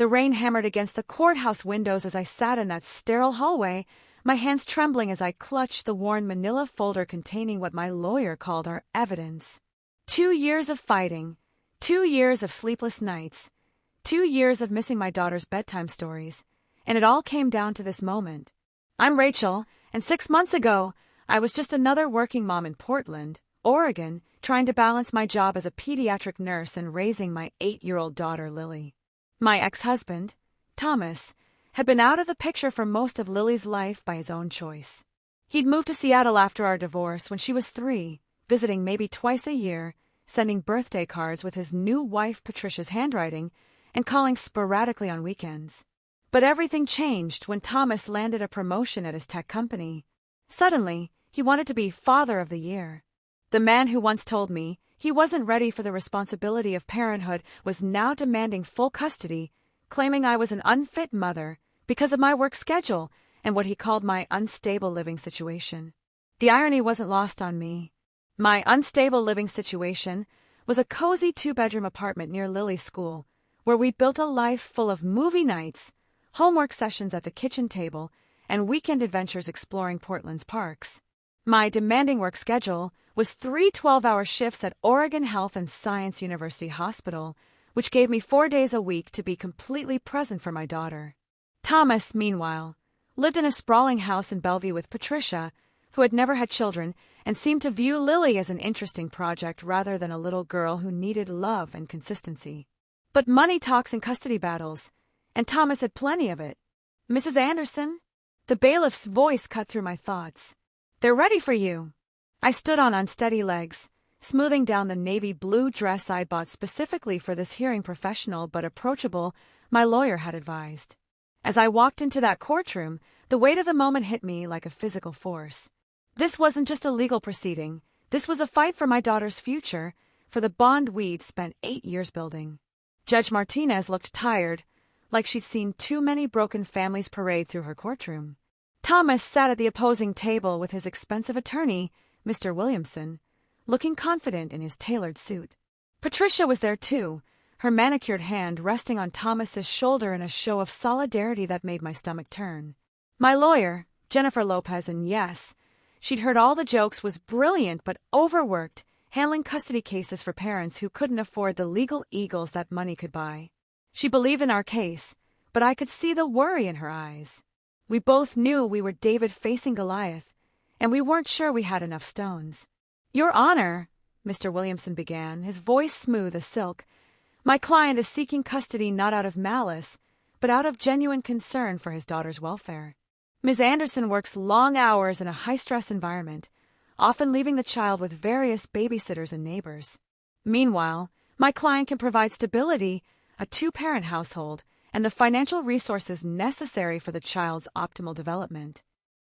The rain hammered against the courthouse windows as I sat in that sterile hallway, my hands trembling as I clutched the worn manila folder containing what my lawyer called our evidence. 2 years of fighting, 2 years of sleepless nights, 2 years of missing my daughter's bedtime stories, and it all came down to this moment. I'm Rachel, and 6 months ago, I was just another working mom in Portland, Oregon, trying to balance my job as a pediatric nurse and raising my 8-year-old daughter, Lily. My ex-husband, Thomas, had been out of the picture for most of Lily's life by his own choice. He'd moved to Seattle after our divorce when she was 3, visiting maybe twice a year, sending birthday cards with his new wife Patricia's handwriting, and calling sporadically on weekends. But everything changed when Thomas landed a promotion at his tech company. Suddenly, he wanted to be Father of the Year. The man who once told me he wasn't ready for the responsibility of parenthood was now demanding full custody, claiming I was an unfit mother because of my work schedule and what he called my unstable living situation. The irony wasn't lost on me. My unstable living situation was a cozy 2-bedroom apartment near Lily's school, where we built a life full of movie nights, homework sessions at the kitchen table, and weekend adventures exploring Portland's parks. My demanding work schedule was 3 12-hour shifts at Oregon Health and Science University Hospital, which gave me 4 days a week to be completely present for my daughter. Thomas, meanwhile, lived in a sprawling house in Bellevue with Patricia, who had never had children and seemed to view Lily as an interesting project rather than a little girl who needed love and consistency. But money talks in custody battles, and Thomas had plenty of it. "Mrs. Anderson?" The bailiff's voice cut through my thoughts. "They're ready for you." I stood on unsteady legs, smoothing down the navy blue dress I'd bought specifically for this hearing professional but approachable my lawyer had advised. As I walked into that courtroom, the weight of the moment hit me like a physical force. This wasn't just a legal proceeding. This was a fight for my daughter's future, for the bond we'd spent 8 years building. Judge Martinez looked tired, like she'd seen too many broken families parade through her courtroom. Thomas sat at the opposing table with his expensive attorney, Mr. Williamson, looking confident in his tailored suit. Patricia was there too, her manicured hand resting on Thomas's shoulder in a show of solidarity that made my stomach turn. My lawyer, Jennifer Lopez, and yes, she'd heard all the jokes, was brilliant but overworked, handling custody cases for parents who couldn't afford the legal eagles that money could buy. She believed in our case, but I could see the worry in her eyes. We both knew we were David facing Goliath, and we weren't sure we had enough stones. "Your Honor," Mr. Williamson began, his voice smooth as silk, "my client is seeking custody not out of malice, but out of genuine concern for his daughter's welfare. Ms. Anderson works long hours in a high-stress environment, often leaving the child with various babysitters and neighbors. Meanwhile, my client can provide stability, a 2-parent household, and the financial resources necessary for the child's optimal development."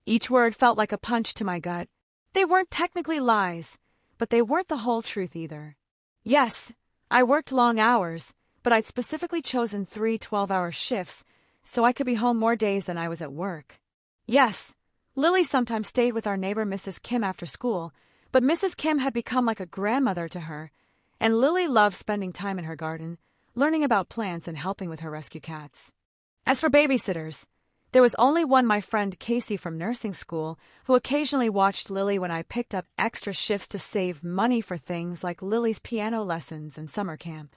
Each word felt like a punch to my gut. They weren't technically lies, but they weren't the whole truth either. Yes, I worked long hours, but I'd specifically chosen 3 12-hour shifts so I could be home more days than I was at work. Yes, Lily sometimes stayed with our neighbor Mrs. Kim after school, but Mrs. Kim had become like a grandmother to her, and Lily loved spending time in her garden, learning about plants and helping with her rescue cats. As for babysitters, there was only one, my friend Casey from nursing school, who occasionally watched Lily when I picked up extra shifts to save money for things like Lily's piano lessons and summer camp.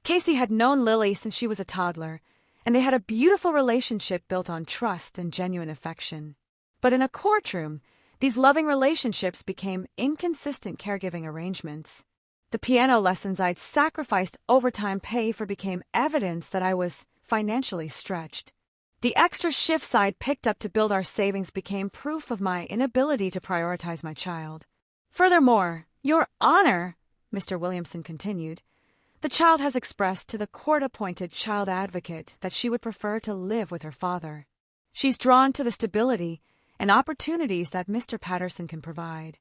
Casey had known Lily since she was a toddler, and they had a beautiful relationship built on trust and genuine affection. But in a courtroom, these loving relationships became inconsistent caregiving arrangements. The piano lessons I'd sacrificed overtime pay for became evidence that I was financially stretched. The extra shifts I'd picked up to build our savings became proof of my inability to prioritize my child. Furthermore, Your Honor, Mr. Williamson continued, the child has expressed to the court-appointed child advocate that she would prefer to live with her father. She's drawn to the stability and opportunities that Mr. Patterson can provide.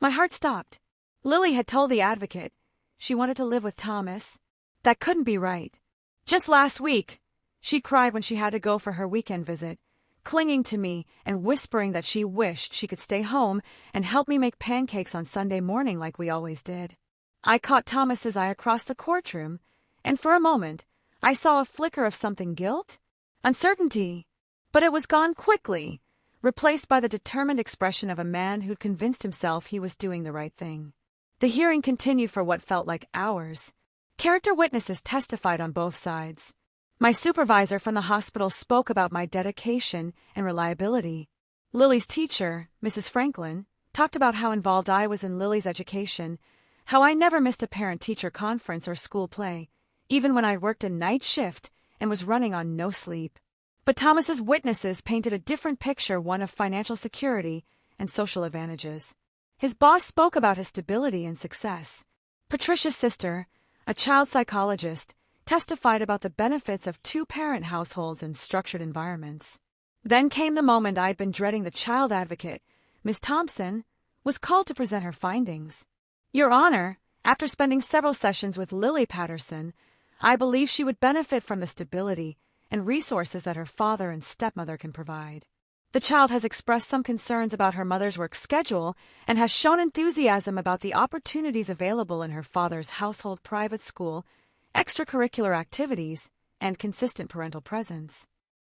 My heart stopped. Lily had told the advocate she wanted to live with Thomas. That couldn't be right. Just last week, she cried when she had to go for her weekend visit, clinging to me and whispering that she wished she could stay home and help me make pancakes on Sunday morning like we always did. I caught Thomas's eye across the courtroom, and for a moment, I saw a flicker of something: guilt? Uncertainty? But it was gone quickly, replaced by the determined expression of a man who'd convinced himself he was doing the right thing. The hearing continued for what felt like hours. Character witnesses testified on both sides. My supervisor from the hospital spoke about my dedication and reliability. Lily's teacher, Mrs. Franklin, talked about how involved I was in Lily's education, how I never missed a parent-teacher conference or school play, even when I worked a night shift and was running on no sleep. But Thomas's witnesses painted a different picture, one of financial security and social advantages. His boss spoke about his stability and success. Patricia's sister, a child psychologist, testified about the benefits of two-parent households and structured environments. Then came the moment I'd been dreading. The child advocate, Miss Thompson, was called to present her findings. Your Honor, after spending several sessions with Lily Patterson, I believe she would benefit from the stability and resources that her father and stepmother can provide. The child has expressed some concerns about her mother's work schedule and has shown enthusiasm about the opportunities available in her father's household, private school, extracurricular activities, and consistent parental presence.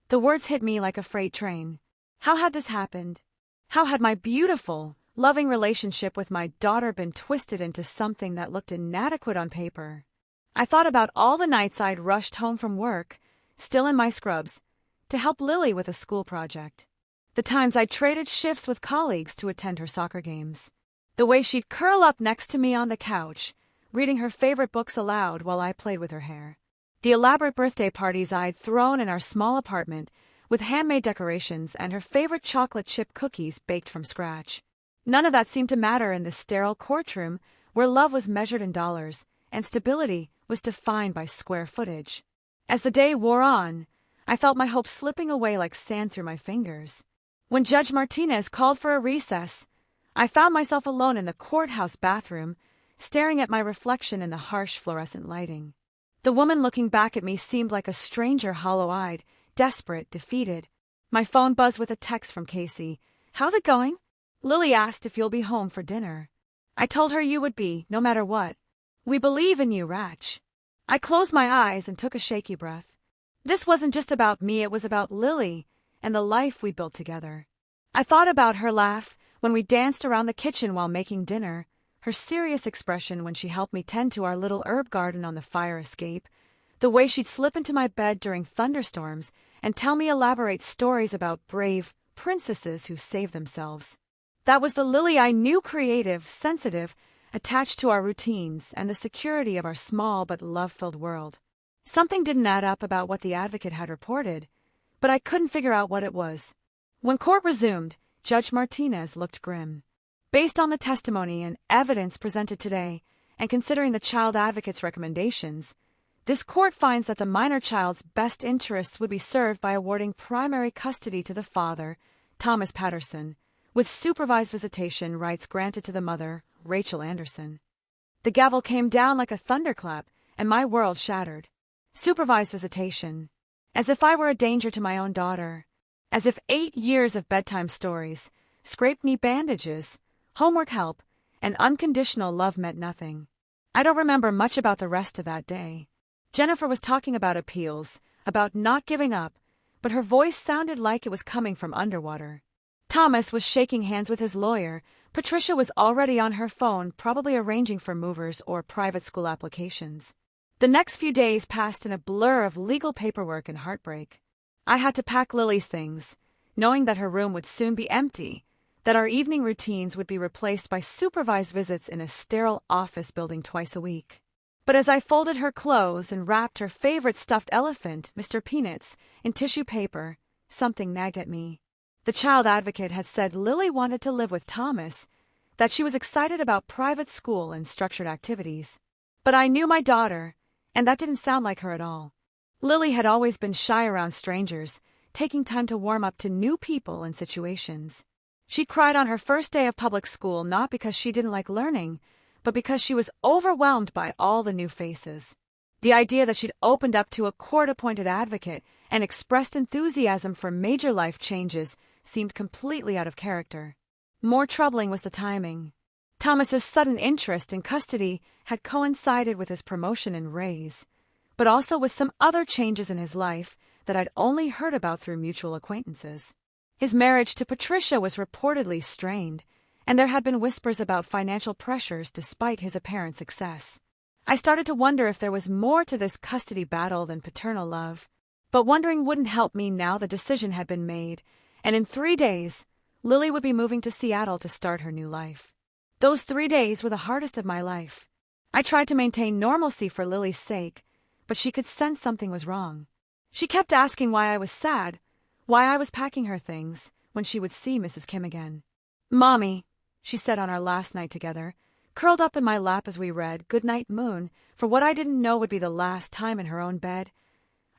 The words hit me like a freight train. How had this happened? How had my beautiful, loving relationship with my daughter been twisted into something that looked inadequate on paper? I thought about all the nights I'd rushed home from work, still in my scrubs, to help Lily with a school project. The times I'd traded shifts with colleagues to attend her soccer games. The way she'd curl up next to me on the couch, reading her favorite books aloud while I played with her hair. The elaborate birthday parties I'd thrown in our small apartment, with handmade decorations and her favorite chocolate chip cookies baked from scratch. None of that seemed to matter in this sterile courtroom where love was measured in dollars and stability was defined by square footage. As the day wore on, I felt my hopes slipping away like sand through my fingers. When Judge Martinez called for a recess, I found myself alone in the courthouse bathroom, staring at my reflection in the harsh fluorescent lighting. The woman looking back at me seemed like a stranger, hollow-eyed, desperate, defeated. My phone buzzed with a text from Casey. How's it going? Lily asked if you'll be home for dinner. I told her you would be, no matter what. We believe in you, Ratch. I closed my eyes and took a shaky breath. This wasn't just about me, it was about Lily and the life we built together. I thought about her laugh when we danced around the kitchen while making dinner, her serious expression when she helped me tend to our little herb garden on the fire escape, the way she'd slip into my bed during thunderstorms and tell me elaborate stories about brave princesses who saved themselves. That was the Lily I knew, creative, sensitive, attached to our routines and the security of our small but love-filled world. Something didn't add up about what the advocate had reported, but I couldn't figure out what it was. When court resumed, Judge Martinez looked grim. Based on the testimony and evidence presented today, and considering the child advocate's recommendations, this court finds that the minor child's best interests would be served by awarding primary custody to the father, Thomas Patterson, with supervised visitation rights granted to the mother, Rachel Anderson. The gavel came down like a thunderclap, and my world shattered. Supervised visitation. As if I were a danger to my own daughter. As if 8 years of bedtime stories, scraped knee bandages, homework help, and unconditional love meant nothing. I don't remember much about the rest of that day. Jennifer was talking about appeals, about not giving up, but her voice sounded like it was coming from underwater. Thomas was shaking hands with his lawyer. Patricia was already on her phone, probably arranging for movers or private school applications. The next few days passed in a blur of legal paperwork and heartbreak. I had to pack Lily's things, knowing that her room would soon be empty, that our evening routines would be replaced by supervised visits in a sterile office building twice a week. But as I folded her clothes and wrapped her favorite stuffed elephant, Mr. Peanuts, in tissue paper, something nagged at me. The child advocate had said Lily wanted to live with Thomas, that she was excited about private school and structured activities. But I knew my daughter, and that didn't sound like her at all. Lily had always been shy around strangers, taking time to warm up to new people and situations. She cried on her first day of public school not because she didn't like learning, but because she was overwhelmed by all the new faces. The idea that she'd opened up to a court-appointed advocate and expressed enthusiasm for major life changes seemed completely out of character. More troubling was the timing. Thomas's sudden interest in custody had coincided with his promotion and raise. but also with some other changes in his life that I'd only heard about through mutual acquaintances. His marriage to Patricia was reportedly strained, and there had been whispers about financial pressures despite his apparent success. I started to wonder if there was more to this custody battle than paternal love, but wondering wouldn't help me now the decision had been made, and in 3 days, Lily would be moving to Seattle to start her new life. Those 3 days were the hardest of my life. I tried to maintain normalcy for Lily's sake, but she could sense something was wrong. She kept asking why I was sad, why I was packing her things, when she would see Mrs. Kim again. "Mommy," she said on our last night together, curled up in my lap as we read Goodnight Moon for what I didn't know would be the last time in her own bed.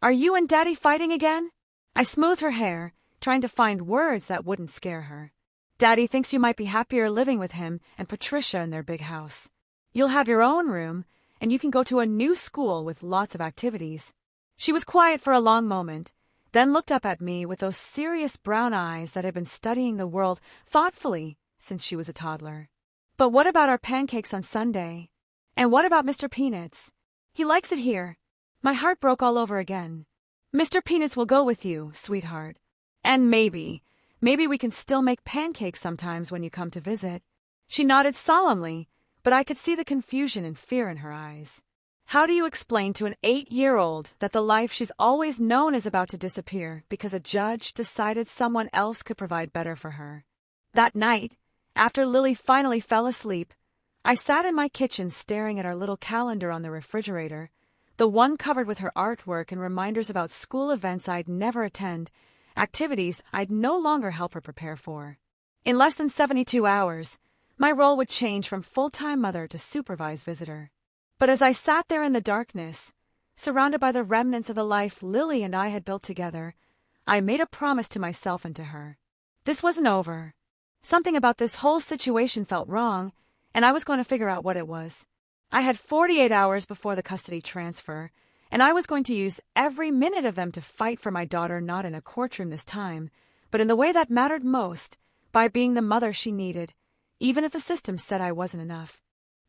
"Are you and Daddy fighting again?" I smoothed her hair, trying to find words that wouldn't scare her. "Daddy thinks you might be happier living with him and Patricia in their big house. You'll have your own room, and you can go to a new school with lots of activities." She was quiet for a long moment, then looked up at me with those serious brown eyes that had been studying the world thoughtfully since she was a toddler. "But what about our pancakes on Sunday? And what about Mr. Peanuts? He likes it here." My heart broke all over again. "Mr. Peanuts will go with you, sweetheart. And maybe we can still make pancakes sometimes when you come to visit." She nodded solemnly, but I could see the confusion and fear in her eyes. How do you explain to an 8-year-old that the life she's always known is about to disappear because a judge decided someone else could provide better for her? That night, after Lily finally fell asleep, I sat in my kitchen staring at our little calendar on the refrigerator, the one covered with her artwork and reminders about school events I'd never attend, activities I'd no longer help her prepare for. In less than 72 hours, my role would change from full-time mother to supervised visitor. But as I sat there in the darkness, surrounded by the remnants of the life Lily and I had built together, I made a promise to myself and to her. This wasn't over. Something about this whole situation felt wrong, and I was going to figure out what it was. I had 48 hours before the custody transfer, and I was going to use every minute of them to fight for my daughter, not in a courtroom this time, but in the way that mattered most, by being the mother she needed, even if the system said I wasn't enough.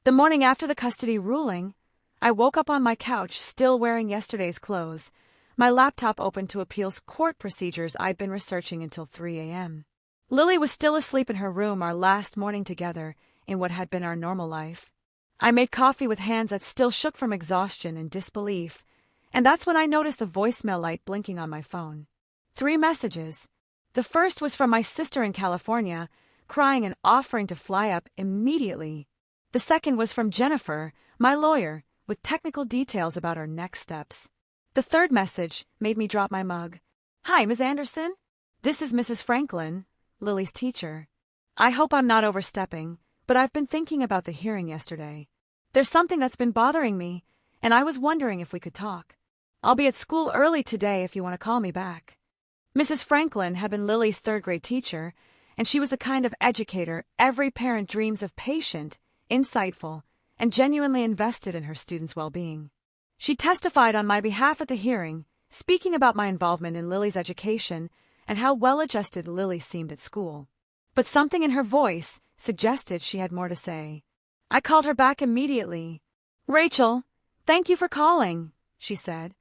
The morning after the custody ruling, I woke up on my couch still wearing yesterday's clothes, my laptop open to appeals court procedures I'd been researching until 3 a.m. Lily was still asleep in her room our last morning together in what had been our normal life. I made coffee with hands that still shook from exhaustion and disbelief, and that's when I noticed the voicemail light blinking on my phone. 3 messages. The first was from my sister in California, crying and offering to fly up immediately. The second was from Jennifer, my lawyer, with technical details about our next steps. The third message made me drop my mug. "Hi, Ms. Anderson. This is Mrs. Franklin, Lily's teacher. I hope I'm not overstepping, but I've been thinking about the hearing yesterday. There's something that's been bothering me, and I was wondering if we could talk. I'll be at school early today if you want to call me back." Mrs. Franklin had been Lily's 3rd-grade teacher, and she was the kind of educator every parent dreams of: patient, insightful, and genuinely invested in her students' well-being. She testified on my behalf at the hearing, speaking about my involvement in Lily's education and how well-adjusted Lily seemed at school. But something in her voice suggested she had more to say. I called her back immediately. "Rachel, thank you for calling," she said,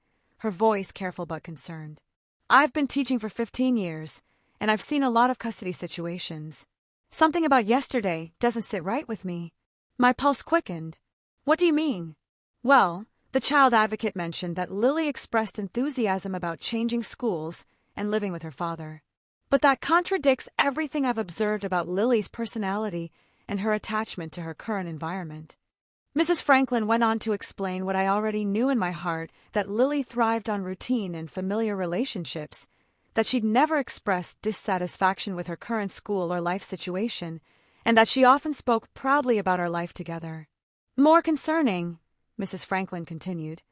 her voice careful but concerned. "I've been teaching for 15 years, and I've seen a lot of custody situations. Something about yesterday doesn't sit right with me." My pulse quickened. "What do you mean?" "Well, the child advocate mentioned that Lily expressed enthusiasm about changing schools and living with her father. But that contradicts everything I've observed about Lily's personality and her attachment to her current environment." Mrs. Franklin went on to explain what I already knew in my heart, that Lily thrived on routine and familiar relationships, that she'd never expressed dissatisfaction with her current school or life situation, and that she often spoke proudly about our life together. "More concerning," Mrs. Franklin continued,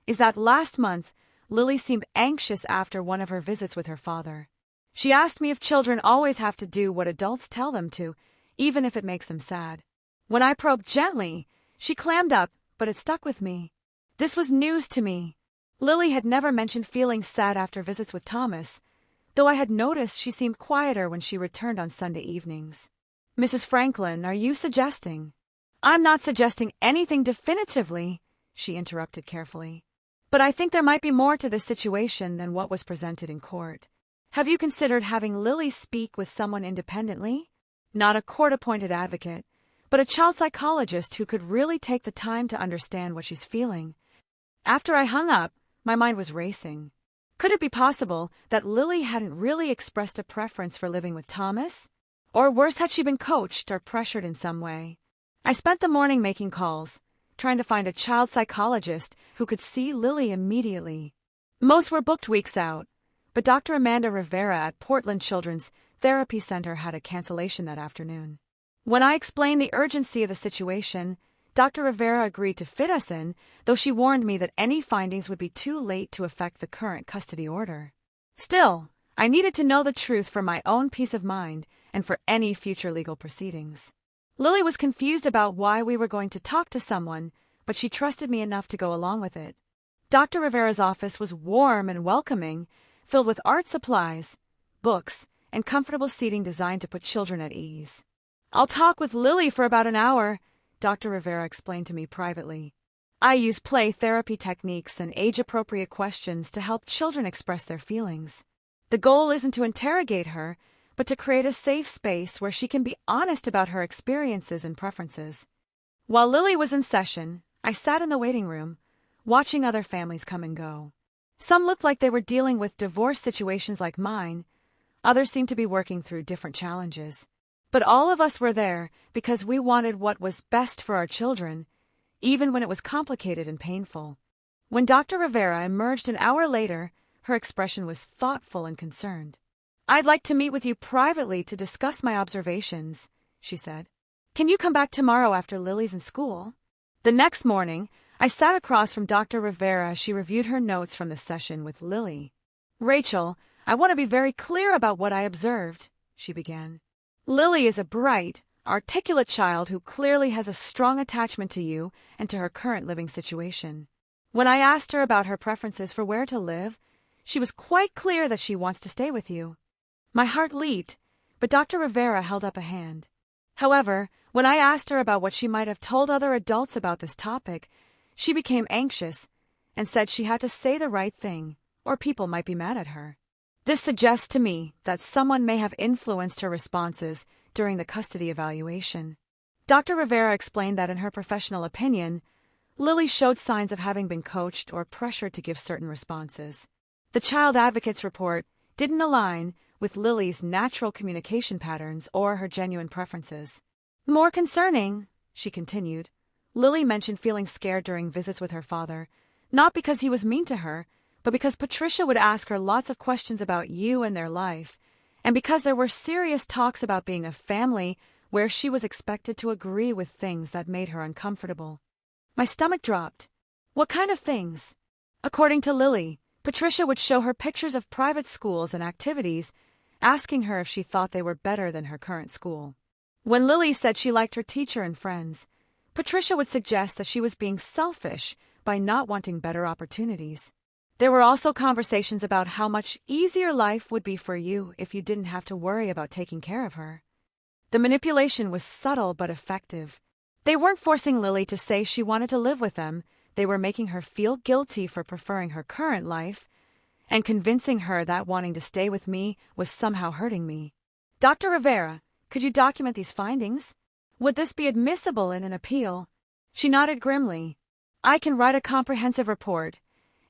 "is that last month Lily seemed anxious after one of her visits with her father. She asked me if children always have to do what adults tell them to, even if it makes them sad. When I probed gently, she clammed up, but it stuck with me. This was news to me. Lily had never mentioned feeling sad after visits with Thomas, though I had noticed she seemed quieter when she returned on Sunday evenings. "Mrs. Franklin, are you suggesting—" "I'm not suggesting anything definitively," she interrupted carefully. But I think there might be more to this situation than what was presented in court. Have you considered having Lily speak with someone independently? Not a court-appointed advocate, but a child psychologist who could really take the time to understand what she's feeling. After I hung up, my mind was racing. Could it be possible that Lily hadn't really expressed a preference for living with Thomas? Or worse, had she been coached or pressured in some way? I spent the morning making calls, trying to find a child psychologist who could see Lily immediately. Most were booked weeks out, but Dr. Amanda Rivera at Portland Children's Therapy Center had a cancellation that afternoon. When I explained the urgency of the situation, Dr. Rivera agreed to fit us in, though she warned me that any findings would be too late to affect the current custody order. Still, I needed to know the truth for my own peace of mind and for any future legal proceedings. Lily was confused about why we were going to talk to someone, but she trusted me enough to go along with it. Dr. Rivera's office was warm and welcoming, filled with art supplies, books, and comfortable seating designed to put children at ease. "I'll talk with Lily for about an hour," Dr. Rivera explained to me privately. "I use play therapy techniques and age-appropriate questions to help children express their feelings. The goal isn't to interrogate her, but to create a safe space where she can be honest about her experiences and preferences." While Lily was in session, I sat in the waiting room, watching other families come and go. Some looked like they were dealing with divorce situations like mine, others seemed to be working through different challenges. But all of us were there because we wanted what was best for our children, even when it was complicated and painful. When Dr. Rivera emerged an hour later, her expression was thoughtful and concerned. "I'd like to meet with you privately to discuss my observations," she said. "Can you come back tomorrow after Lily's in school?" The next morning, I sat across from Dr. Rivera as she reviewed her notes from the session with Lily. "Rachel, I want to be very clear about what I observed," she began. "Lily is a bright, articulate child who clearly has a strong attachment to you and to her current living situation. When I asked her about her preferences for where to live, she was quite clear that she wants to stay with you." My heart leaped, but Dr. Rivera held up a hand. However, when I asked her about what she might have told other adults about this topic, she became anxious and said she had to say the right thing, or people might be mad at her. This suggests to me that someone may have influenced her responses during the custody evaluation. Dr. Rivera explained that in her professional opinion, Lily showed signs of having been coached or pressured to give certain responses. The child advocate's report didn't align with Lily's natural communication patterns or her genuine preferences. "More concerning," she continued, Lily mentioned feeling scared during visits with her father, not because he was mean to her, but because Patricia would ask her lots of questions about you and their life, and because there were serious talks about being a family where she was expected to agree with things that made her uncomfortable. My stomach dropped. What kind of things? According to Lily, Patricia would show her pictures of private schools and activities, asking her if she thought they were better than her current school. When Lily said she liked her teacher and friends, Patricia would suggest that she was being selfish by not wanting better opportunities. There were also conversations about how much easier life would be for you if you didn't have to worry about taking care of her. The manipulation was subtle but effective. They weren't forcing Lily to say she wanted to live with them, they were making her feel guilty for preferring her current life, and convincing her that wanting to stay with me was somehow hurting me. "Dr. Rivera, could you document these findings? Would this be admissible in an appeal?" She nodded grimly. "I can write a comprehensive report.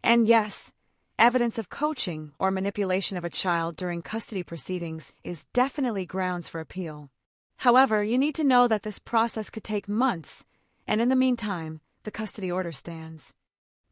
And yes, evidence of coaching or manipulation of a child during custody proceedings is definitely grounds for appeal. However, you need to know that this process could take months, and in the meantime, the custody order stands."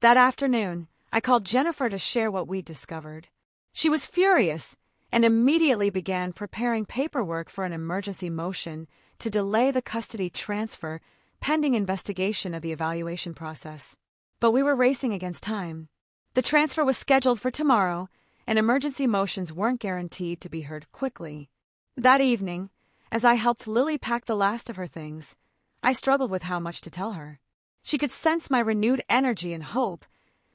That afternoon, I called Jennifer to share what we'd discovered. She was furious and immediately began preparing paperwork for an emergency motion to delay the custody transfer pending investigation of the evaluation process. But we were racing against time. The transfer was scheduled for tomorrow, and emergency motions weren't guaranteed to be heard quickly. That evening, as I helped Lily pack the last of her things, I struggled with how much to tell her. She could sense my renewed energy and hope,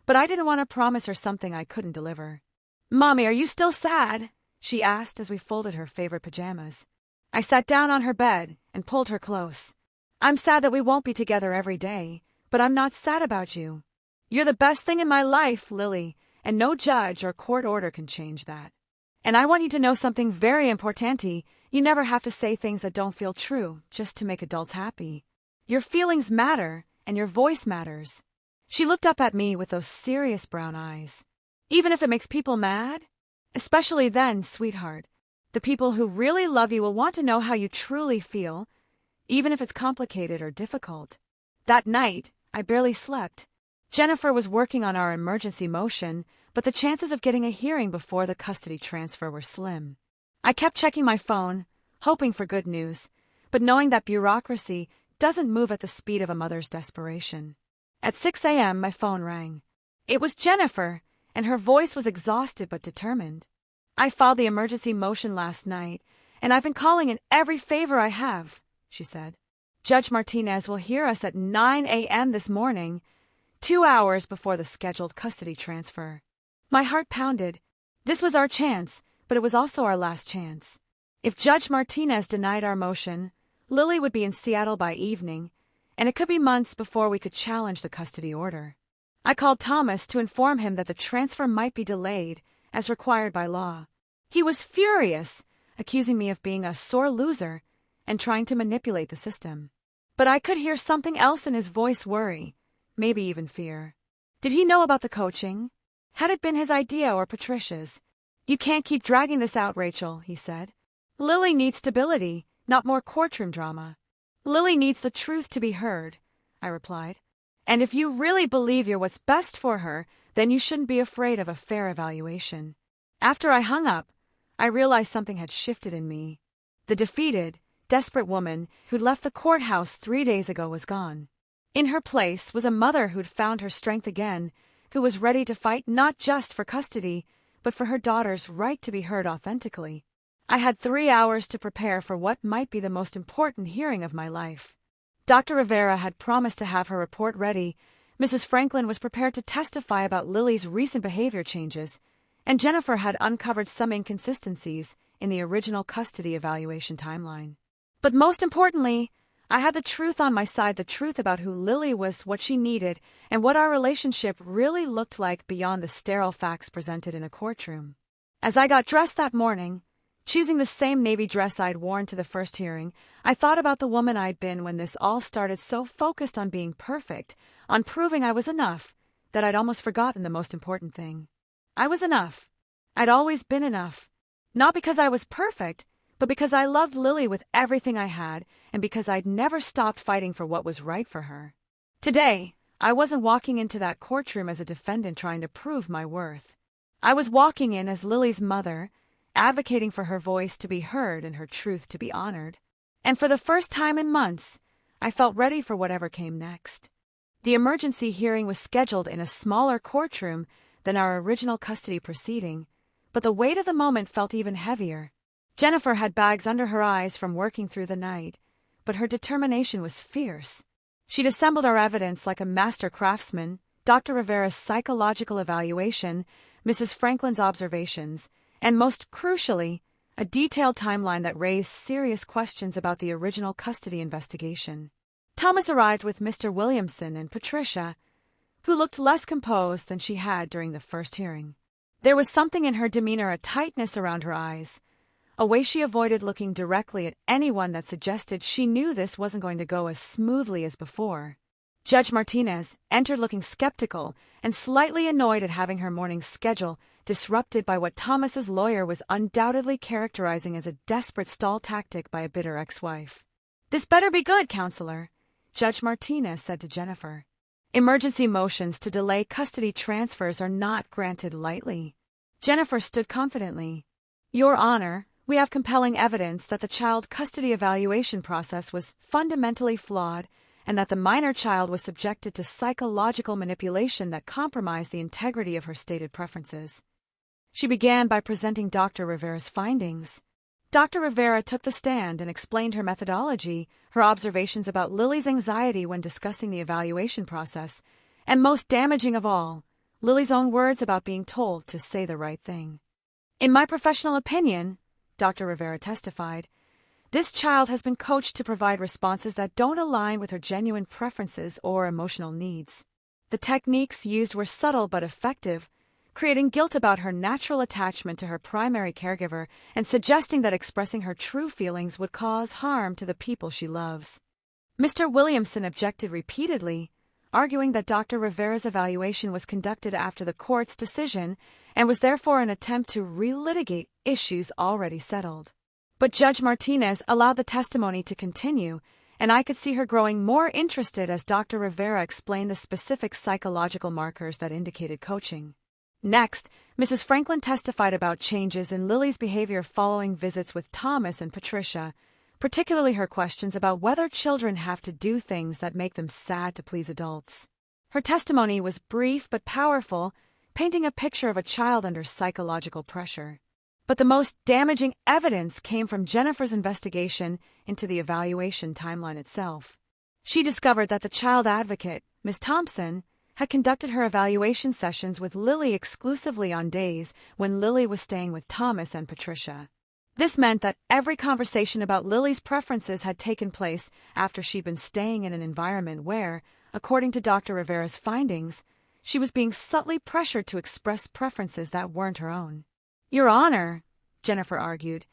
but I didn't want to promise her something I couldn't deliver. "Mommy, are you still sad?" she asked as we folded her favorite pajamas. I sat down on her bed and pulled her close. "I'm sad that we won't be together every day, but I'm not sad about you. You're the best thing in my life, Lily, and no judge or court order can change that. And I want you to know something very importante. You never have to say things that don't feel true just to make adults happy. Your feelings matter, and your voice matters. She looked up at me with those serious brown eyes. Even if it makes people mad? Especially then, sweetheart. The people who really love you will want to know how you truly feel, even if it's complicated or difficult. That night, I barely slept. Jennifer was working on our emergency motion, but the chances of getting a hearing before the custody transfer were slim. I kept checking my phone, hoping for good news, but knowing that bureaucracy doesn't move at the speed of a mother's desperation. At 6 a.m., my phone rang. It was Jennifer, and her voice was exhausted but determined. I filed the emergency motion last night, and I've been calling in every favor I have, she said. Judge Martinez will hear us at 9 a.m. this morning, 2 hours before the scheduled custody transfer. My heart pounded. This was our chance, but it was also our last chance. If Judge Martinez denied our motion, Lily would be in Seattle by evening, and it could be months before we could challenge the custody order. I called Thomas to inform him that the transfer might be delayed, as required by law. He was furious, accusing me of being a sore loser and trying to manipulate the system. But I could hear something else in his voice: worry, maybe even fear. Did he know about the coaching? Had it been his idea or Patricia's? You can't keep dragging this out, Rachel, he said. Lily needs stability, not more courtroom drama. Lily needs the truth to be heard, I replied. And if you really believe you're what's best for her, then you shouldn't be afraid of a fair evaluation. After I hung up, I realized something had shifted in me. The defeated, desperate woman who'd left the courthouse 3 days ago was gone. In her place was a mother who'd found her strength again, who was ready to fight not just for custody, but for her daughter's right to be heard authentically. I had 3 hours to prepare for what might be the most important hearing of my life. Dr. Rivera had promised to have her report ready. Mrs. Franklin was prepared to testify about Lily's recent behavior changes, and Jennifer had uncovered some inconsistencies in the original custody evaluation timeline. But most importantly, I had the truth on my side, the truth about who Lily was, what she needed, and what our relationship really looked like beyond the sterile facts presented in a courtroom. As I got dressed that morning, choosing the same navy dress I'd worn to the first hearing, I thought about the woman I'd been when this all started, so focused on being perfect, on proving I was enough, that I'd almost forgotten the most important thing. I was enough. I'd always been enough. Not because I was perfect, but because I loved Lily with everything I had, and because I'd never stopped fighting for what was right for her. Today, I wasn't walking into that courtroom as a defendant trying to prove my worth. I was walking in as Lily's mother, advocating for her voice to be heard and her truth to be honored. And for the first time in months, I felt ready for whatever came next. The emergency hearing was scheduled in a smaller courtroom than our original custody proceeding, but the weight of the moment felt even heavier. Jennifer had bags under her eyes from working through the night, but her determination was fierce. She'd assembled our evidence like a master craftsman: Dr. Rivera's psychological evaluation, Mrs. Franklin's observations, and most crucially, a detailed timeline that raised serious questions about the original custody investigation. Thomas arrived with Mr. Williamson and Patricia, who looked less composed than she had during the first hearing. There was something in her demeanor, a tightness around her eyes, a way she avoided looking directly at anyone that suggested she knew this wasn't going to go as smoothly as before. Judge Martinez entered looking skeptical and slightly annoyed at having her morning schedule disrupted by what Thomas's lawyer was undoubtedly characterizing as a desperate stall tactic by a bitter ex-wife. "This better be good, counselor," Judge Martinez said to Jennifer. "Emergency motions to delay custody transfers are not granted lightly." Jennifer stood confidently. "Your Honor, we have compelling evidence that the child custody evaluation process was fundamentally flawed and that the minor child was subjected to psychological manipulation that compromised the integrity of her stated preferences." She began by presenting Dr. Rivera's findings. Dr. Rivera took the stand and explained her methodology, her observations about Lily's anxiety when discussing the evaluation process, and most damaging of all, Lily's own words about being told to say the right thing. "In my professional opinion," Dr. Rivera testified, "this child has been coached to provide responses that don't align with her genuine preferences or emotional needs. The techniques used were subtle but effective, creating guilt about her natural attachment to her primary caregiver and suggesting that expressing her true feelings would cause harm to the people she loves. Mr. Williamson objected repeatedly, arguing that Dr. Rivera's evaluation was conducted after the court's decision and was therefore an attempt to relitigate issues already settled. But Judge Martinez allowed the testimony to continue, and I could see her growing more interested as Dr. Rivera explained the specific psychological markers that indicated coaching. Next, Mrs. Franklin testified about changes in Lily's behavior following visits with Thomas and Patricia, particularly her questions about whether children have to do things that make them sad to please adults. Her testimony was brief but powerful, painting a picture of a child under psychological pressure. But the most damaging evidence came from Jennifer's investigation into the evaluation timeline itself. She discovered that the child advocate, Ms. Thompson, had conducted her evaluation sessions with Lily exclusively on days when Lily was staying with Thomas and Patricia. This meant that every conversation about Lily's preferences had taken place after she'd been staying in an environment where, according to Dr. Rivera's findings, she was being subtly pressured to express preferences that weren't her own. Your Honor, Jennifer argued,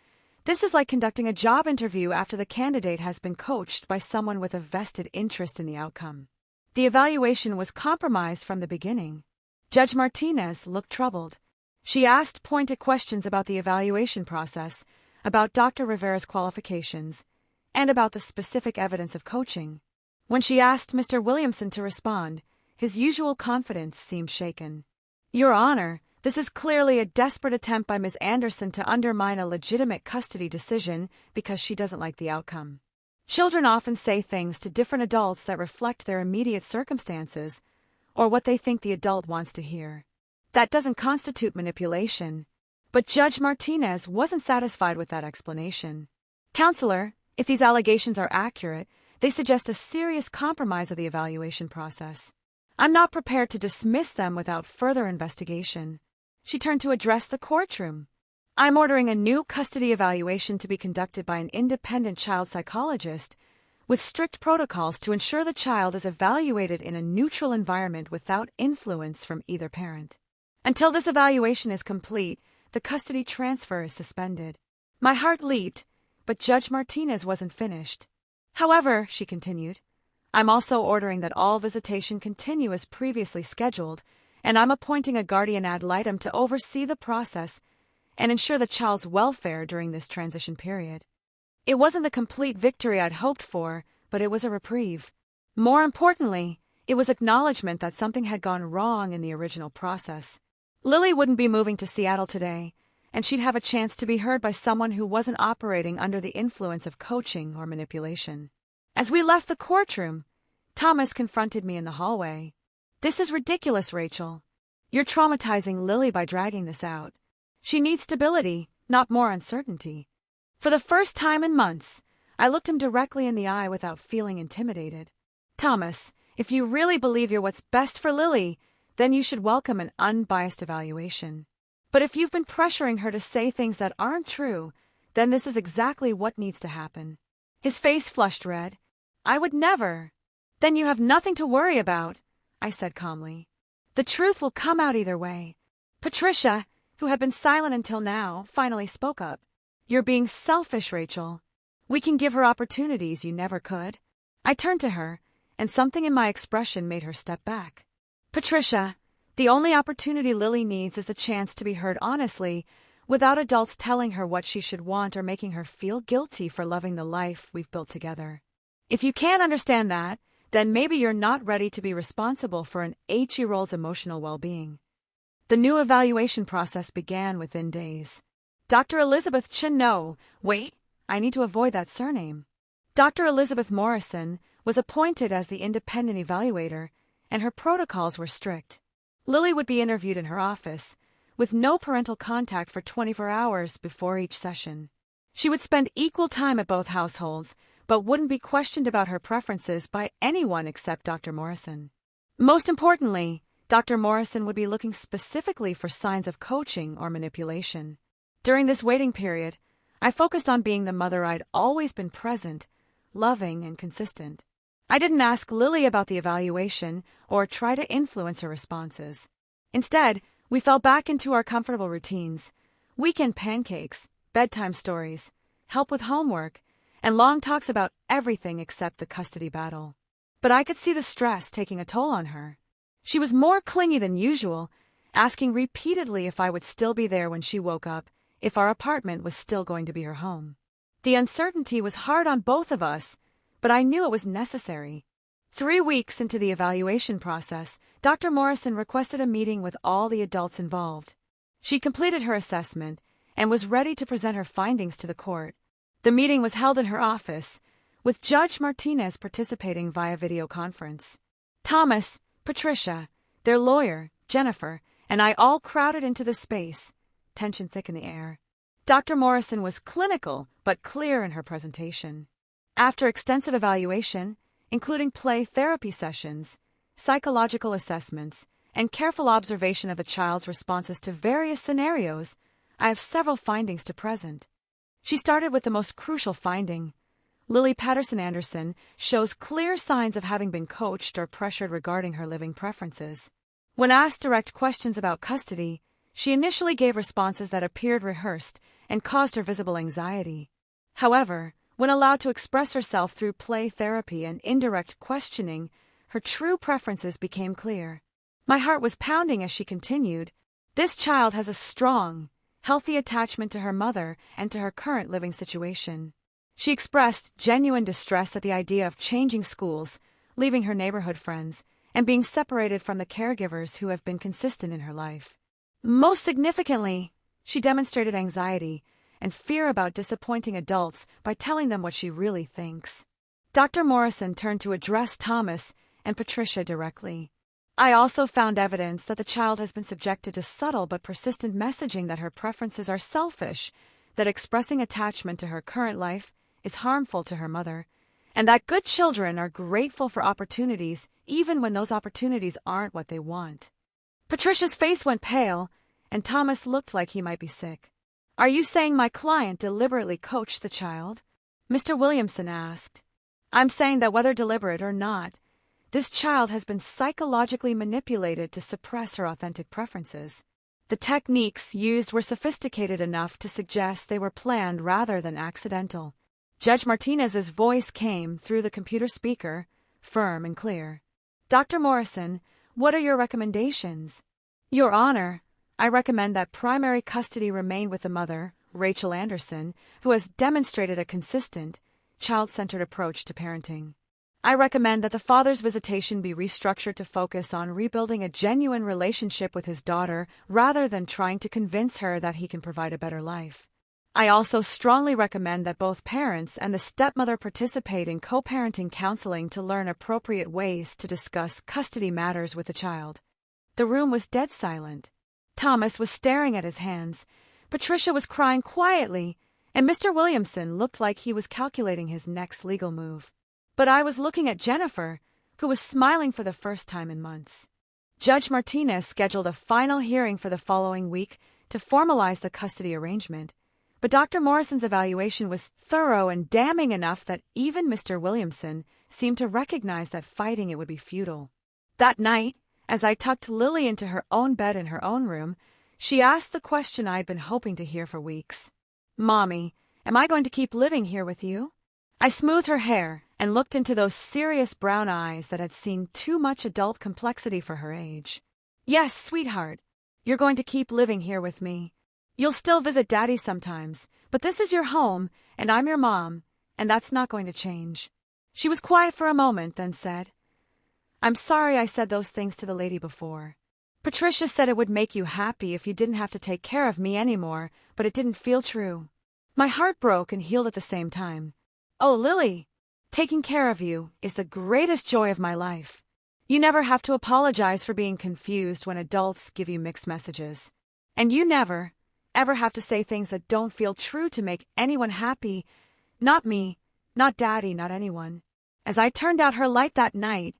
this is like conducting a job interview after the candidate has been coached by someone with a vested interest in the outcome. The evaluation was compromised from the beginning. Judge Martinez looked troubled. She asked pointed questions about the evaluation process, about Dr. Rivera's qualifications, and about the specific evidence of coaching. When she asked Mr. Williamson to respond, his usual confidence seemed shaken. Your Honor, this is clearly a desperate attempt by Ms. Anderson to undermine a legitimate custody decision because she doesn't like the outcome. Children often say things to different adults that reflect their immediate circumstances or what they think the adult wants to hear. That doesn't constitute manipulation. But Judge Martinez wasn't satisfied with that explanation. Counselor, if these allegations are accurate, they suggest a serious compromise of the evaluation process. I'm not prepared to dismiss them without further investigation. She turned to address the courtroom. I'm ordering a new custody evaluation to be conducted by an independent child psychologist with strict protocols to ensure the child is evaluated in a neutral environment without influence from either parent. Until this evaluation is complete, the custody transfer is suspended. My heart leaped, but Judge Martinez wasn't finished. However, she continued, I'm also ordering that all visitation continue as previously scheduled, and I'm appointing a guardian ad litem to oversee the process and ensure the child's welfare during this transition period. It wasn't the complete victory I'd hoped for, but it was a reprieve. More importantly, it was acknowledgement that something had gone wrong in the original process. Lily wouldn't be moving to Seattle today, and she'd have a chance to be heard by someone who wasn't operating under the influence of coaching or manipulation. As we left the courtroom, Thomas confronted me in the hallway. This is ridiculous, Rachel. You're traumatizing Lily by dragging this out. She needs stability, not more uncertainty. For the first time in months, I looked him directly in the eye without feeling intimidated. Thomas, if you really believe you're what's best for Lily, then you should welcome an unbiased evaluation. But if you've been pressuring her to say things that aren't true, then this is exactly what needs to happen. His face flushed red. I would never. Then you have nothing to worry about, I said calmly. The truth will come out either way. Patricia, who had been silent until now, finally spoke up. You're being selfish, Rachel. We can give her opportunities you never could. I turned to her, and something in my expression made her step back. Patricia, the only opportunity Lily needs is the chance to be heard honestly, without adults telling her what she should want or making her feel guilty for loving the life we've built together. If you can't understand that, then maybe you're not ready to be responsible for an 8-year-old's emotional well-being. The new evaluation process began within days. Dr. Elizabeth wait, I need to avoid that surname. Dr. Elizabeth Morrison was appointed as the independent evaluator, and her protocols were strict. Lily would be interviewed in her office, with no parental contact for 24 hours before each session. She would spend equal time at both households, but wouldn't be questioned about her preferences by anyone except Dr. Morrison. Most importantly, Dr. Morrison would be looking specifically for signs of coaching or manipulation. During this waiting period, I focused on being the mother I'd always been present, loving, and consistent. I didn't ask Lily about the evaluation or try to influence her responses. Instead, we fell back into our comfortable routines: weekend pancakes, bedtime stories, help with homework, and long talks about everything except the custody battle. But I could see the stress taking a toll on her. She was more clingy than usual, asking repeatedly if I would still be there when she woke up, if our apartment was still going to be her home. The uncertainty was hard on both of us, but I knew it was necessary. 3 weeks into the evaluation process, Dr. Morrison requested a meeting with all the adults involved. She completed her assessment and was ready to present her findings to the court. The meeting was held in her office, with Judge Martinez participating via video conference. Thomas, Patricia, their lawyer, Jennifer, and I all crowded into the space, tension thick in the air. Dr. Morrison was clinical but clear in her presentation. After extensive evaluation, including play therapy sessions, psychological assessments, and careful observation of the child's responses to various scenarios, I have several findings to present. She started with the most crucial finding. Lily Patterson Anderson shows clear signs of having been coached or pressured regarding her living preferences. When asked direct questions about custody, she initially gave responses that appeared rehearsed and caused her visible anxiety. However, when allowed to express herself through play therapy and indirect questioning, her true preferences became clear. My heart was pounding as she continued. This child has a strong, healthy attachment to her mother and to her current living situation. She expressed genuine distress at the idea of changing schools, leaving her neighborhood friends, and being separated from the caregivers who have been consistent in her life. Most significantly, she demonstrated anxiety and fear about disappointing adults by telling them what she really thinks. Dr. Morrison turned to address Thomas and Patricia directly. I also found evidence that the child has been subjected to subtle but persistent messaging that her preferences are selfish, that expressing attachment to her current life is harmful to her mother, and that good children are grateful for opportunities even when those opportunities aren't what they want. Patricia's face went pale, and Thomas looked like he might be sick. "Are you saying my client deliberately coached the child?" Mr. Williamson asked. "I'm saying that whether deliberate or not, this child has been psychologically manipulated to suppress her authentic preferences. The techniques used were sophisticated enough to suggest they were planned rather than accidental." Judge Martinez's voice came through the computer speaker, firm and clear. "Dr. Morrison, what are your recommendations?" "Your Honor, I recommend that primary custody remain with the mother, Rachel Anderson, who has demonstrated a consistent, child-centered approach to parenting. I recommend that the father's visitation be restructured to focus on rebuilding a genuine relationship with his daughter rather than trying to convince her that he can provide a better life. I also strongly recommend that both parents and the stepmother participate in co-parenting counseling to learn appropriate ways to discuss custody matters with the child." The room was dead silent. Thomas was staring at his hands, Patricia was crying quietly, and Mr. Williamson looked like he was calculating his next legal move. But I was looking at Jennifer, who was smiling for the first time in months. Judge Martinez scheduled a final hearing for the following week to formalize the custody arrangement, but Dr. Morrison's evaluation was thorough and damning enough that even Mr. Williamson seemed to recognize that fighting it would be futile. That night, as I tucked Lily into her own bed in her own room, she asked the question I'd been hoping to hear for weeks. "Mommy, am I going to keep living here with you?" I smoothed her hair and looked into those serious brown eyes that had seen too much adult complexity for her age. "Yes, sweetheart, you're going to keep living here with me. You'll still visit Daddy sometimes, but this is your home, and I'm your mom, and that's not going to change." She was quiet for a moment, then said, "I'm sorry I said those things to the lady before. Patricia said it would make you happy if you didn't have to take care of me anymore, but it didn't feel true." My heart broke and healed at the same time. "Oh, Lily, taking care of you is the greatest joy of my life. You never have to apologize for being confused when adults give you mixed messages. And you never, ever have to say things that don't feel true to make anyone happy. Not me, not Daddy, not anyone." As I turned out her light that night,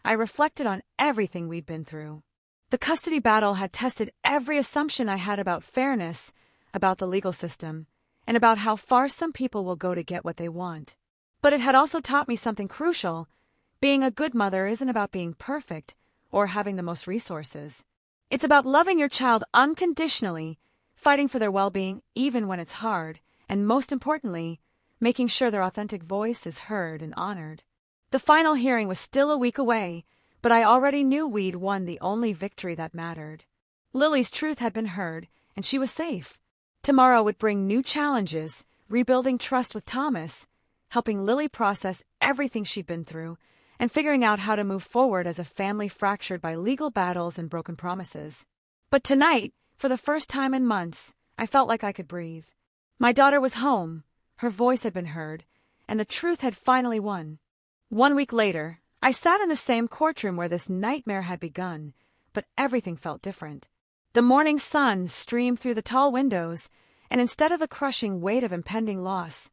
I reflected on everything we'd been through. The custody battle had tested every assumption I had about fairness, about the legal system, and about how far some people will go to get what they want. But it had also taught me something crucial. Being a good mother isn't about being perfect or having the most resources. It's about loving your child unconditionally, fighting for their well-being even when it's hard, and most importantly, making sure their authentic voice is heard and honored. The final hearing was still a week away, but I already knew we'd won the only victory that mattered. Lily's truth had been heard, and she was safe. Tomorrow would bring new challenges, rebuilding trust with Thomas, helping Lily process everything she'd been through, and figuring out how to move forward as a family fractured by legal battles and broken promises. But tonight, for the first time in months, I felt like I could breathe. My daughter was home, her voice had been heard, and the truth had finally won. 1 week later, I sat in the same courtroom where this nightmare had begun, but everything felt different. The morning sun streamed through the tall windows, and instead of the crushing weight of impending loss,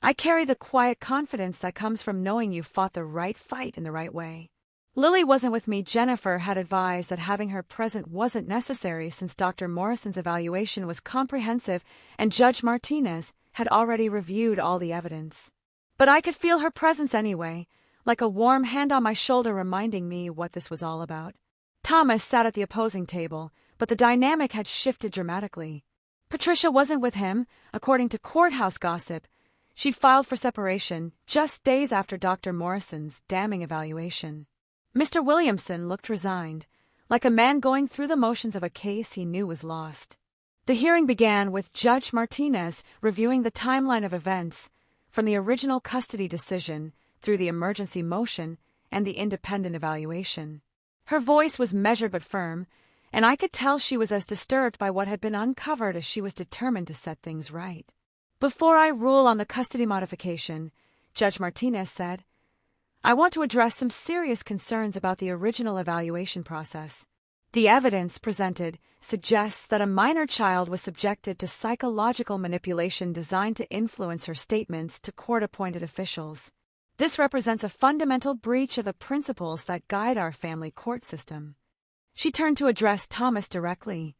I carried the quiet confidence that comes from knowing you fought the right fight in the right way. Lily wasn't with me. Jennifer had advised that having her present wasn't necessary since Dr. Morrison's evaluation was comprehensive and Judge Martinez had already reviewed all the evidence. But I could feel her presence anyway, like a warm hand on my shoulder reminding me what this was all about. Thomas sat at the opposing table, but the dynamic had shifted dramatically. Patricia wasn't with him, according to courthouse gossip. She filed for separation just days after Dr. Morrison's damning evaluation. Mr. Williamson looked resigned, like a man going through the motions of a case he knew was lost. The hearing began with Judge Martinez reviewing the timeline of events, from the original custody decision through the emergency motion and the independent evaluation. Her voice was measured but firm, and I could tell she was as disturbed by what had been uncovered as she was determined to set things right. Before I rule on the custody modification, Judge Martinez said, I want to address some serious concerns about the original evaluation process. The evidence presented suggests that a minor child was subjected to psychological manipulation designed to influence her statements to court-appointed officials. This represents a fundamental breach of the principles that guide our family court system. She turned to address Thomas directly.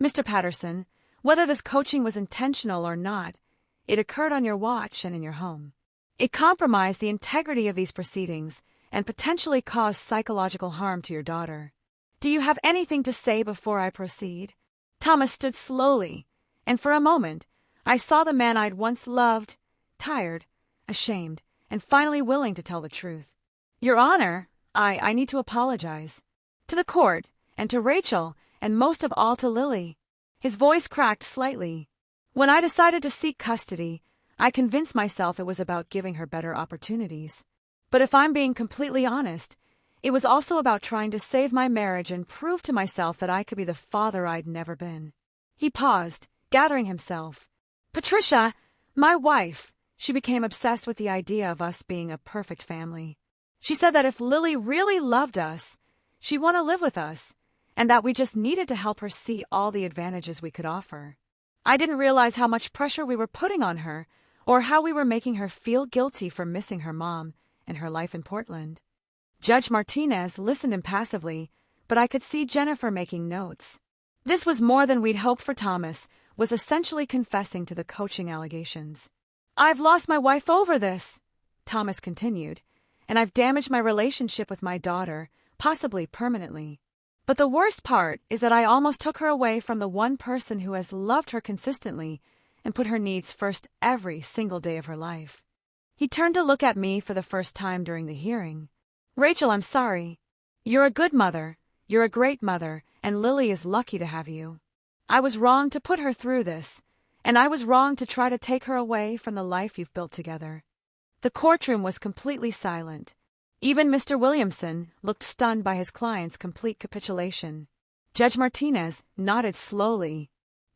Mr. Patterson, whether this coaching was intentional or not, it occurred on your watch and in your home. It compromised the integrity of these proceedings and potentially caused psychological harm to your daughter. Do you have anything to say before I proceed? Thomas stood slowly, and for a moment, I saw the man I'd once loved, tired, ashamed, and finally willing to tell the truth. Your Honor, I need to apologize. To the court, and to Rachel, and most of all to Lily. His voice cracked slightly. When I decided to seek custody, I convinced myself it was about giving her better opportunities. But if I'm being completely honest, it was also about trying to save my marriage and prove to myself that I could be the father I'd never been. He paused, gathering himself. Patricia, my wife, she became obsessed with the idea of us being a perfect family. She said that if Lily really loved us, she'd want to live with us, and that we just needed to help her see all the advantages we could offer. I didn't realize how much pressure we were putting on her, or how we were making her feel guilty for missing her mom and her life in Portland. Judge Martinez listened impassively, but I could see Jennifer making notes. This was more than we'd hoped for. Thomas was essentially confessing to the coaching allegations. I've lost my wife over this, Thomas continued, and I've damaged my relationship with my daughter, possibly permanently. But the worst part is that I almost took her away from the one person who has loved her consistently and put her needs first every single day of her life. He turned to look at me for the first time during the hearing. Rachel, I'm sorry. You're a good mother, you're a great mother, and Lily is lucky to have you. I was wrong to put her through this, and I was wrong to try to take her away from the life you've built together. The courtroom was completely silent. Even Mr. Williamson looked stunned by his client's complete capitulation. Judge Martinez nodded slowly.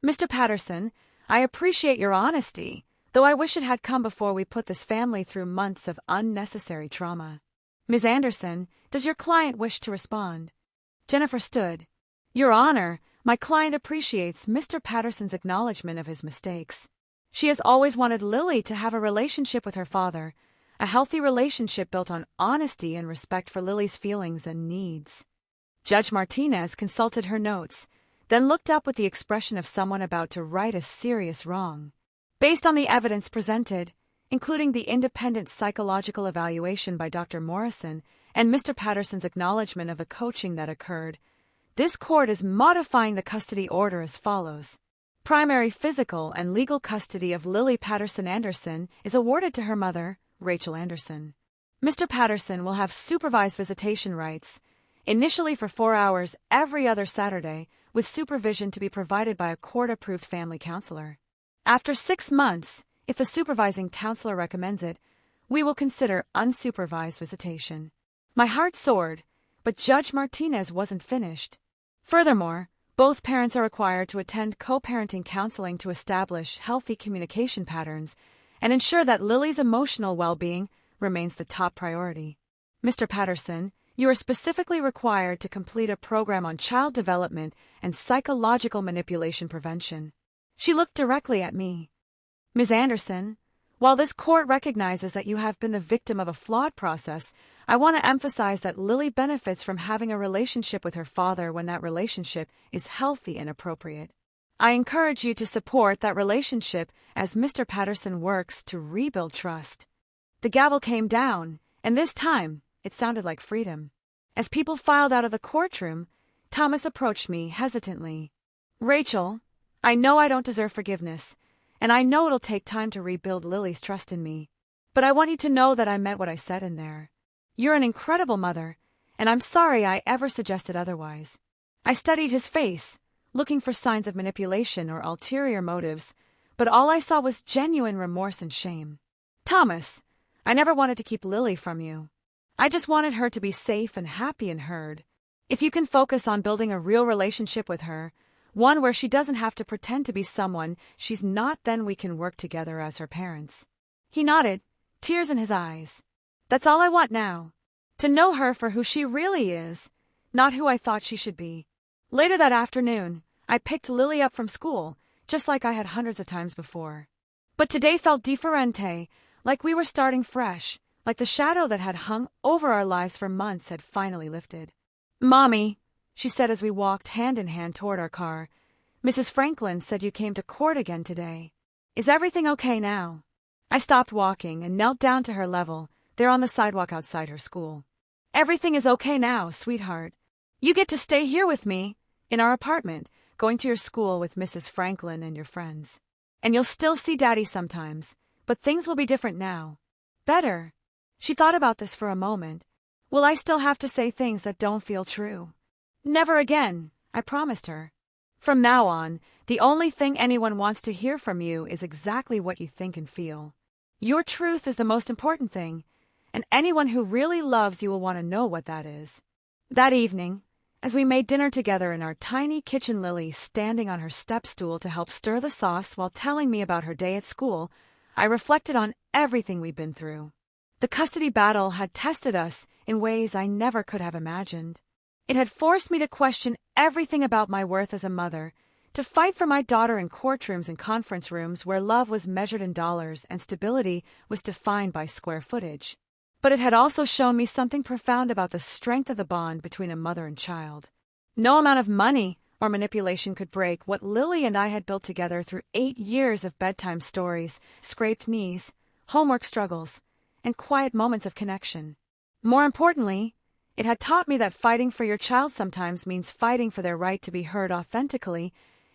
Mr. Patterson, I appreciate your honesty, though I wish it had come before we put this family through months of unnecessary trauma. Ms. Anderson, does your client wish to respond? Jennifer stood. Your Honor, my client appreciates Mr. Patterson's acknowledgement of his mistakes. She has always wanted Lily to have a relationship with her father, a healthy relationship built on honesty and respect for Lily's feelings and needs. Judge Martinez consulted her notes, then looked up with the expression of someone about to right a serious wrong. Based on the evidence presented, including the independent psychological evaluation by Dr. Morrison and Mr. Patterson's acknowledgement of the coaching that occurred, this court is modifying the custody order as follows. Primary physical and legal custody of Lily Patterson Anderson is awarded to her mother, Rachel Anderson. Mr. Patterson will have supervised visitation rights, initially for 4 hours every other Saturday, with supervision to be provided by a court-approved family counselor. After 6 months, if the supervising counselor recommends it, we will consider unsupervised visitation. My heart soared, but Judge Martinez wasn't finished. Furthermore, both parents are required to attend co-parenting counseling to establish healthy communication patterns and ensure that Lily's emotional well-being remains the top priority. Mr. Patterson, you are specifically required to complete a program on child development and psychological manipulation prevention. She looked directly at me. Ms. Anderson, while this court recognizes that you have been the victim of a flawed process, I want to emphasize that Lily benefits from having a relationship with her father when that relationship is healthy and appropriate. I encourage you to support that relationship as Mr. Patterson works to rebuild trust. The gavel came down, and this time it sounded like freedom. As people filed out of the courtroom, Thomas approached me hesitantly. Rachel, I know I don't deserve forgiveness, and I know it'll take time to rebuild Lily's trust in me. But I want you to know that I meant what I said in there. You're an incredible mother, and I'm sorry I ever suggested otherwise. I studied his face, looking for signs of manipulation or ulterior motives, but all I saw was genuine remorse and shame. Thomas, I never wanted to keep Lily from you. I just wanted her to be safe and happy and heard. If you can focus on building a real relationship with her, one where she doesn't have to pretend to be someone she's not, then we can work together as her parents. He nodded, tears in his eyes. That's all I want now. To know her for who she really is, not who I thought she should be. Later that afternoon, I picked Lily up from school, just like I had hundreds of times before. But today felt differente, like we were starting fresh, like the shadow that had hung over our lives for months had finally lifted. Mommy, she said as we walked hand in hand toward our car, Mrs. Franklin said you came to court again today. Is everything okay now? I stopped walking and knelt down to her level, there on the sidewalk outside her school. Everything is okay now, sweetheart. You get to stay here with me, in our apartment, going to your school with Mrs. Franklin and your friends. And you'll still see Daddy sometimes, but things will be different now. Better. She thought about this for a moment. Will I still have to say things that don't feel true? Never again, I promised her. From now on, the only thing anyone wants to hear from you is exactly what you think and feel. Your truth is the most important thing, and anyone who really loves you will want to know what that is. That evening, as we made dinner together in our tiny kitchen, Lily standing on her step stool to help stir the sauce while telling me about her day at school, I reflected on everything we'd been through. The custody battle had tested us in ways I never could have imagined. It had forced me to question everything about my worth as a mother, to fight for my daughter in courtrooms and conference rooms where love was measured in dollars and stability was defined by square footage. But it had also shown me something profound about the strength of the bond between a mother and child. No amount of money or manipulation could break what Lily and I had built together through 8 years of bedtime stories, scraped knees, homework struggles, and quiet moments of connection. More importantly, it had taught me that fighting for your child sometimes means fighting for their right to be heard authentically,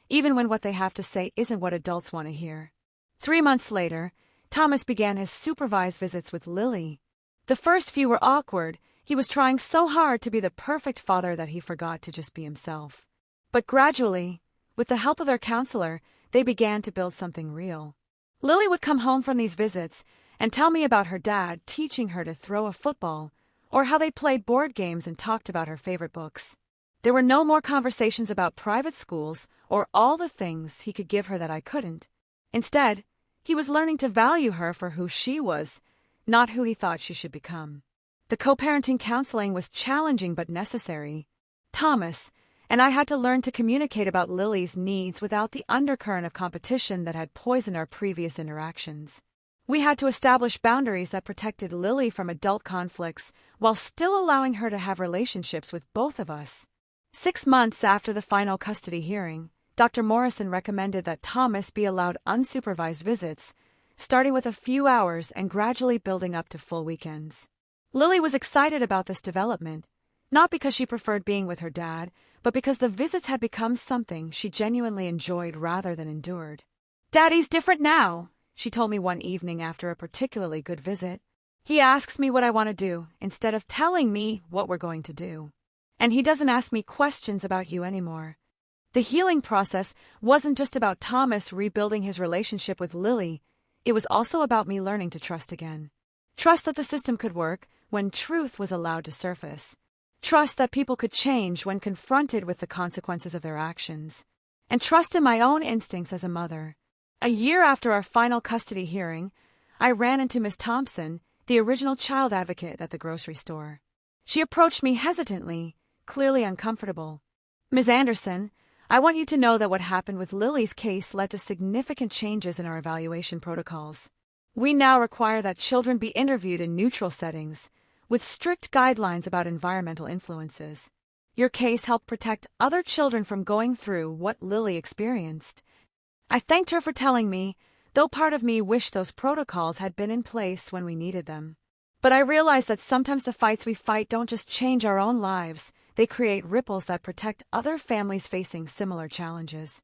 even when what they have to say isn't what adults want to hear. 3 months later, Thomas began his supervised visits with Lily. The first few were awkward. He was trying so hard to be the perfect father that he forgot to just be himself. But gradually, with the help of their counselor, they began to build something real. Lily would come home from these visits and tell me about her dad teaching her to throw a football, or how they played board games and talked about her favorite books. There were no more conversations about private schools or all the things he could give her that I couldn't. Instead, he was learning to value her for who she was, not who he thought she should become. The co-parenting counseling was challenging but necessary. Thomas and I had to learn to communicate about Lily's needs without the undercurrent of competition that had poisoned our previous interactions. We had to establish boundaries that protected Lily from adult conflicts while still allowing her to have relationships with both of us. 6 months after the final custody hearing, Dr. Morrison recommended that Thomas be allowed unsupervised visits, starting with a few hours and gradually building up to full weekends. Lily was excited about this development, not because she preferred being with her dad, but because the visits had become something she genuinely enjoyed rather than endured. "Daddy's different now," she told me one evening after a particularly good visit. "He asks me what I want to do instead of telling me what we're going to do. And he doesn't ask me questions about you anymore." The healing process wasn't just about Thomas rebuilding his relationship with Lily. It was also about me learning to trust again. Trust that the system could work when truth was allowed to surface. Trust that people could change when confronted with the consequences of their actions. And trust in my own instincts as a mother. A year after our final custody hearing, I ran into Miss Thompson, the original child advocate at the grocery store. She approached me hesitantly, clearly uncomfortable. "Ms. Anderson, I want you to know that what happened with Lily's case led to significant changes in our evaluation protocols. We now require that children be interviewed in neutral settings, with strict guidelines about environmental influences. Your case helped protect other children from going through what Lily experienced." I thanked her for telling me, though part of me wished those protocols had been in place when we needed them. But I realized that sometimes the fights we fight don't just change our own lives, they create ripples that protect other families facing similar challenges.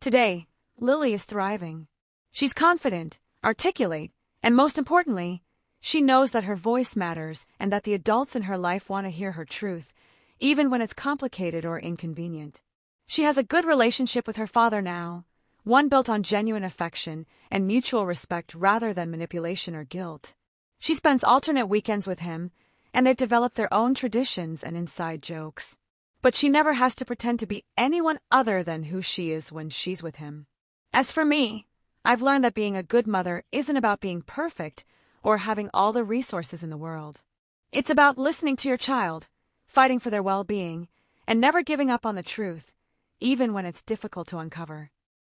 Today, Lily is thriving. She's confident, articulate, and most importantly, she knows that her voice matters and that the adults in her life want to hear her truth, even when it's complicated or inconvenient. She has a good relationship with her father now, one built on genuine affection and mutual respect rather than manipulation or guilt. She spends alternate weekends with him, and they've developed their own traditions and inside jokes. But she never has to pretend to be anyone other than who she is when she's with him. As for me, I've learned that being a good mother isn't about being perfect or having all the resources in the world. It's about listening to your child, fighting for their well-being, and never giving up on the truth, even when it's difficult to uncover.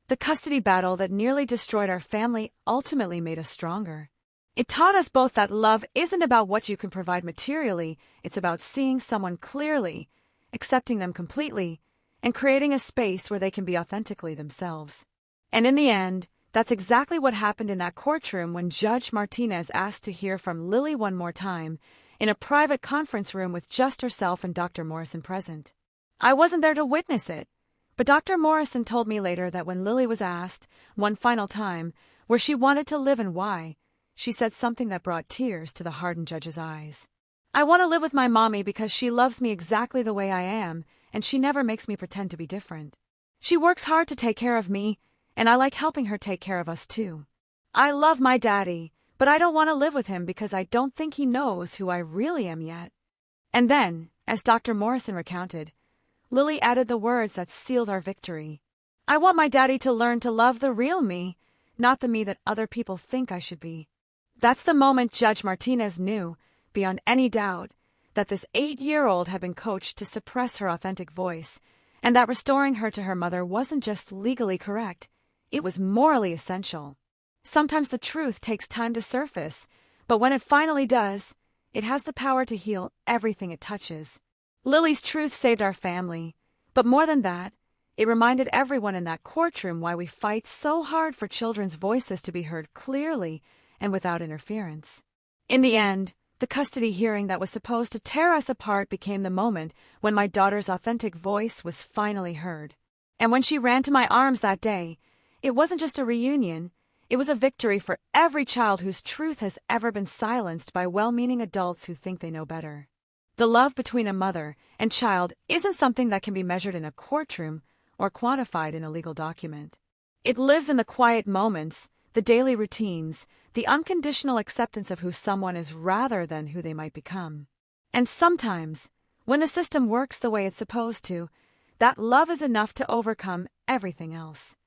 The custody battle that nearly destroyed our family ultimately made us stronger. It taught us both that love isn't about what you can provide materially, it's about seeing someone clearly, accepting them completely, and creating a space where they can be authentically themselves. And in the end, that's exactly what happened in that courtroom when Judge Martinez asked to hear from Lily one more time, in a private conference room with just herself and Dr. Morrison present. I wasn't there to witness it, but Dr. Morrison told me later that when Lily was asked, one final time, where she wanted to live and why, she said something that brought tears to the hardened judge's eyes. "I want to live with my mommy because she loves me exactly the way I am, and she never makes me pretend to be different. She works hard to take care of me, and I like helping her take care of us too. I love my daddy, but I don't want to live with him because I don't think he knows who I really am yet." And then, as Dr. Morrison recounted, Lily added the words that sealed our victory. "I want my daddy to learn to love the real me, not the me that other people think I should be." That's the moment Judge Martinez knew, beyond any doubt, that this 8-year-old had been coached to suppress her authentic voice, and that restoring her to her mother wasn't just legally correct, it was morally essential. Sometimes the truth takes time to surface, but when it finally does, it has the power to heal everything it touches. Lily's truth saved our family, but more than that, it reminded everyone in that courtroom why we fight so hard for children's voices to be heard clearly and without interference. In the end, the custody hearing that was supposed to tear us apart became the moment when my daughter's authentic voice was finally heard. And when she ran to my arms that day, it wasn't just a reunion, it was a victory for every child whose truth has ever been silenced by well-meaning adults who think they know better. The love between a mother and child isn't something that can be measured in a courtroom or quantified in a legal document. It lives in the quiet moments, the daily routines, the unconditional acceptance of who someone is rather than who they might become. And sometimes, when the system works the way it's supposed to, that love is enough to overcome everything else.